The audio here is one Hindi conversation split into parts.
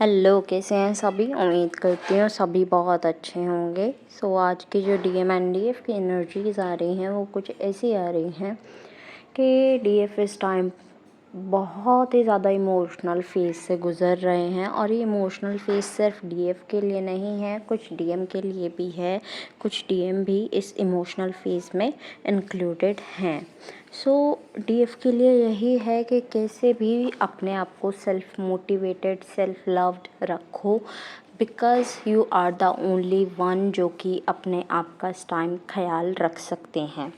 हेलो, कैसे हैं सभी। उम्मीद करती हूँ सभी बहुत अच्छे होंगे। आज की जो डीएम एंड डीएफ की एनर्जीज आ रही हैं वो कुछ ऐसी आ रही हैं कि डीएफ इस टाइम बहुत ही ज़्यादा इमोशनल फेज़ से गुज़र रहे हैं। और ये इमोशनल फेज़ सिर्फ डीएफ के लिए नहीं है, कुछ डीएम के लिए भी है, कुछ डीएम भी इस इमोशनल फेज़ में इंक्लूडेड हैं। डीएफ के लिए यही है कि कैसे भी अपने आप को सेल्फ मोटिवेटेड, सेल्फ लव्ड रखो, because you are the only one जो कि अपने आप का इस टाइम ख्याल रख सकते हैं।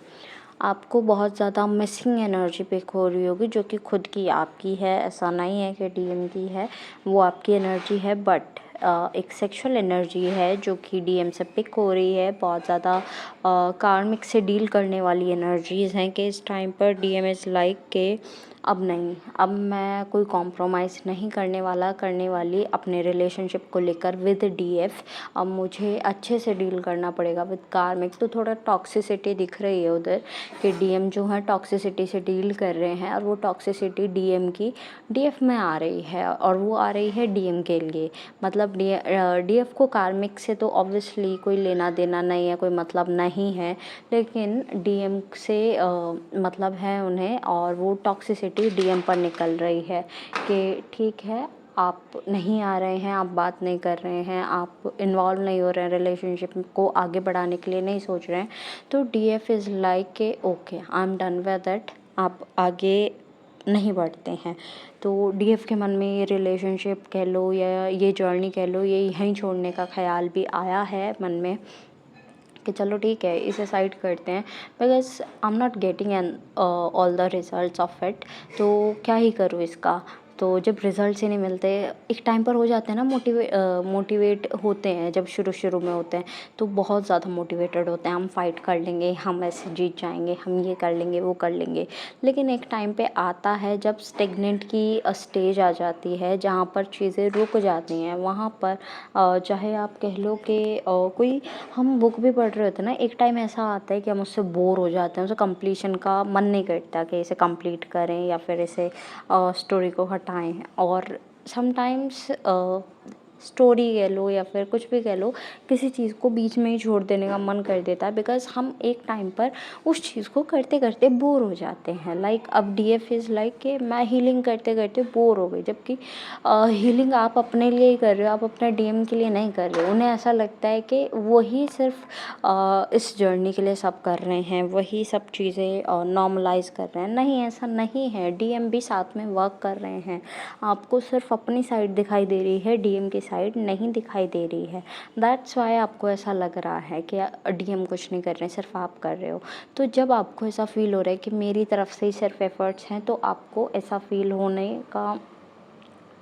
आपको बहुत ज़्यादा मिसिंग एनर्जी पिक हो रही होगी जो कि खुद की आपकी है, ऐसा नहीं है कि डीएम की है, वो आपकी एनर्जी है। बट एक सेक्सुअल एनर्जी है जो कि डीएम से पिक हो रही है। बहुत ज़्यादा कार्मिक से डील करने वाली एनर्जीज़ हैं कि इस टाइम पर डीएम इज़ लाइक के अब नहीं, अब मैं कोई कॉम्प्रोमाइज़ नहीं करने वाली अपने रिलेशनशिप को लेकर विद डीएफ। अब मुझे अच्छे से डील करना पड़ेगा विद कार्मिक। तो थोड़ा टॉक्सिसिटी दिख रही है उधर कि डीएम जो है टॉक्सिसिटी से डील कर रहे हैं, और वो टॉक्सिसिटी डीएम की डीएफ में आ रही है, और वो आ रही है डीएम के लिए। मतलब डीएफ को कार्मिक से तो ऑब्वियसली कोई लेना देना नहीं है, कोई मतलब नहीं है, लेकिन डीएम से मतलब है उन्हें। और वो टॉक्सिसिटी डीएम पर निकल रही है कि ठीक है, आप नहीं आ रहे हैं, आप बात नहीं कर रहे हैं, आप इन्वॉल्व नहीं हो रहे हैं, रिलेशनशिप को आगे बढ़ाने के लिए नहीं सोच रहे हैं। तो डीएफ इज़ लाइक के okay, I am done with that, आप आगे नहीं बढ़ते हैं। तो डीएफ के मन में ये रिलेशनशिप कह लो या ये जर्नी कह लो, ये यहीं छोड़ने का ख्याल भी आया है मन में कि चलो ठीक है, इसे साइड करते हैं, because I am not getting an all the results of it. तो क्या ही करूँ इसका। तो जब रिजल्ट्स ही नहीं मिलते, एक टाइम पर हो जाते हैं ना, मोटिवेट होते हैं जब शुरू शुरू में होते हैं तो बहुत ज़्यादा मोटिवेटेड होते हैं, हम फाइट कर लेंगे, हम ऐसे जीत जाएंगे, हम ये कर लेंगे, वो कर लेंगे। लेकिन एक टाइम पे आता है जब स्टेगनेंट की स्टेज आ जाती है जहाँ पर चीज़ें रुक जाती हैं। वहाँ पर चाहे आप कह लो कि कोई हम बुक भी पढ़ रहे होते हैं ना, एक टाइम ऐसा आता है कि हम उससे बोर हो जाते हैं, उसे कंप्लीशन का मन नहीं करता कि इसे कंप्लीट करें या फिर इसे स्टोरी को हटाएं। और समटाइम्स स्टोरी कह लो या फिर कुछ भी कह लो, किसी चीज़ को बीच में ही छोड़ देने का मन कर देता है, बिकॉज हम एक टाइम पर उस चीज़ को करते करते बोर हो जाते हैं। लाइक अब डीएफ इज़ लाइक कि मैं हीलिंग करते करते बोर हो गई, जबकि हीलिंग आप अपने लिए ही कर रहे हो, आप अपने डीएम के लिए नहीं कर रहे हो। उन्हें ऐसा लगता है कि वही सिर्फ इस जर्नी के लिए सब कर रहे हैं, वही सब चीज़ें नॉर्मलाइज कर रहे हैं। नहीं, ऐसा नहीं है, डीएम भी साथ में वर्क कर रहे हैं। आपको सिर्फ अपनी साइड दिखाई दे रही है, डीएम की साइड नहीं दिखाई दे रही है। दैट्स वाई आपको ऐसा लग रहा है कि डीएम कुछ नहीं कर रहे हैं, सिर्फ आप कर रहे हो। तो जब आपको ऐसा फील हो रहा है कि मेरी तरफ से ही सिर्फ एफर्ट्स हैं, तो आपको ऐसा फील होने का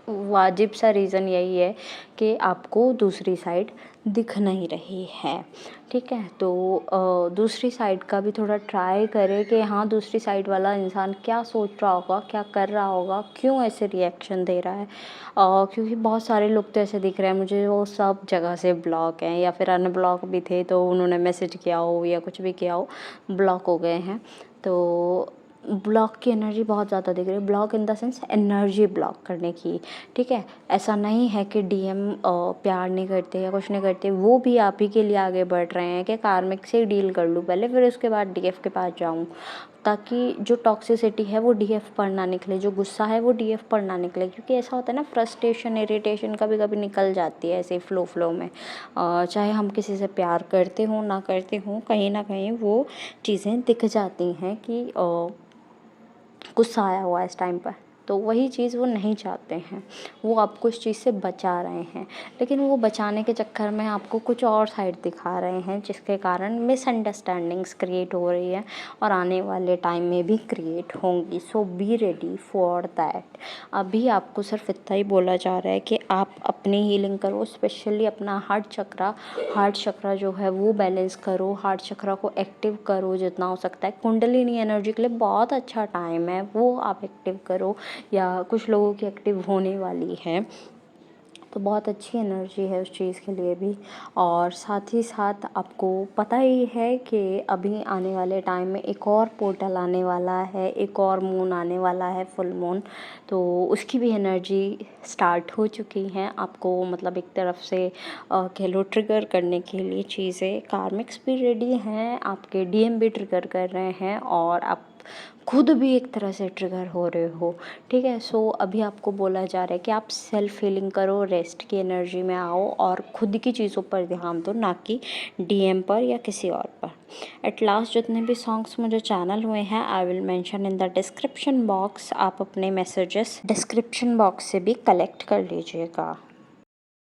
वाजिब सा रीज़न यही है कि आपको दूसरी साइड दिख नहीं रही है। ठीक है, तो दूसरी साइड का भी थोड़ा ट्राई करें कि हाँ, दूसरी साइड वाला इंसान क्या सोच रहा होगा, क्या कर रहा होगा, क्यों ऐसे रिएक्शन दे रहा है। क्योंकि बहुत सारे लोग तो ऐसे दिख रहे हैं मुझे, वो सब जगह से ब्लॉक हैं या फिर अनब्लॉक भी थे, तो उन्होंने मैसेज किया हो या कुछ भी किया हो, ब्लॉक हो गए हैं। तो ब्लॉक की एनर्जी बहुत ज़्यादा दिख रही है, block in the sense energy block करने की। ठीक है, ऐसा नहीं है कि डीएम प्यार नहीं करते या कुछ नहीं करते, वो भी आप ही के लिए आगे बढ़ रहे हैं कि कार्मिक से डील कर लूँ पहले, फिर उसके बाद डीएफ के पास जाऊँ, ताकि जो टॉक्सिसिटी है वो डीएफ पर ना निकले, जो गुस्सा है वो डीएफ पर ना निकले। क्योंकि ऐसा होता है ना, फ्रस्ट्रेशन, इरिटेशन कभी कभी निकल जाती है ऐसे फ्लो में। चाहे हम किसी से प्यार करते हों ना करते हों, कहीं ना कहीं वो चीज़ें दिख जाती हैं कि गुस्सा आया हुआ है इस टाइम पर। तो वही चीज़ वो नहीं चाहते हैं, वो आपको इस चीज़ से बचा रहे हैं, लेकिन वो बचाने के चक्कर में आपको कुछ और साइड दिखा रहे हैं, जिसके कारण मिसअंडरस्टैंडिंग्स क्रिएट हो रही है और आने वाले टाइम में भी क्रिएट होंगी। सो बी रेडी फॉर दैट। अभी आपको सिर्फ इतना ही बोला जा रहा है कि आप अपनी हीलिंग करो, स्पेशली अपना हार्ट चक्रा जो है वो बैलेंस करो, हार्ट चक्रा को एक्टिव करो जितना हो सकता है। कुंडलिनी एनर्जी के लिए बहुत अच्छा टाइम है, वो आप एक्टिव करो, या कुछ लोगों की एक्टिव होने वाली है। तो बहुत अच्छी एनर्जी है उस चीज़ के लिए भी। और साथ ही साथ आपको पता ही है कि अभी आने वाले टाइम में एक और पोर्टल आने वाला है, एक और मून आने वाला है, फुल मून। तो उसकी भी एनर्जी स्टार्ट हो चुकी हैं आपको, मतलब एक तरफ से कह लो ट्रिगर करने के लिए चीज़ें। कार्मिक्स भी रेडी हैं, आपके डीएम भी ट्रिगर कर रहे हैं और आप खुद भी एक तरह से ट्रिगर हो रहे हो, ठीक है। सो अभी आपको बोला जा रहा है कि आप सेल्फ हीलिंग करो, रेस्ट की एनर्जी में आओ और खुद की चीज़ों पर ध्यान दो, ना कि डीएम पर या किसी और पर। एट लास्ट जितने भी सॉन्ग्स मुझे चैनल हुए हैं I will mention in the description box. आप अपने मैसेजेस डिस्क्रिप्शन बॉक्स से भी कलेक्ट कर लीजिएगा।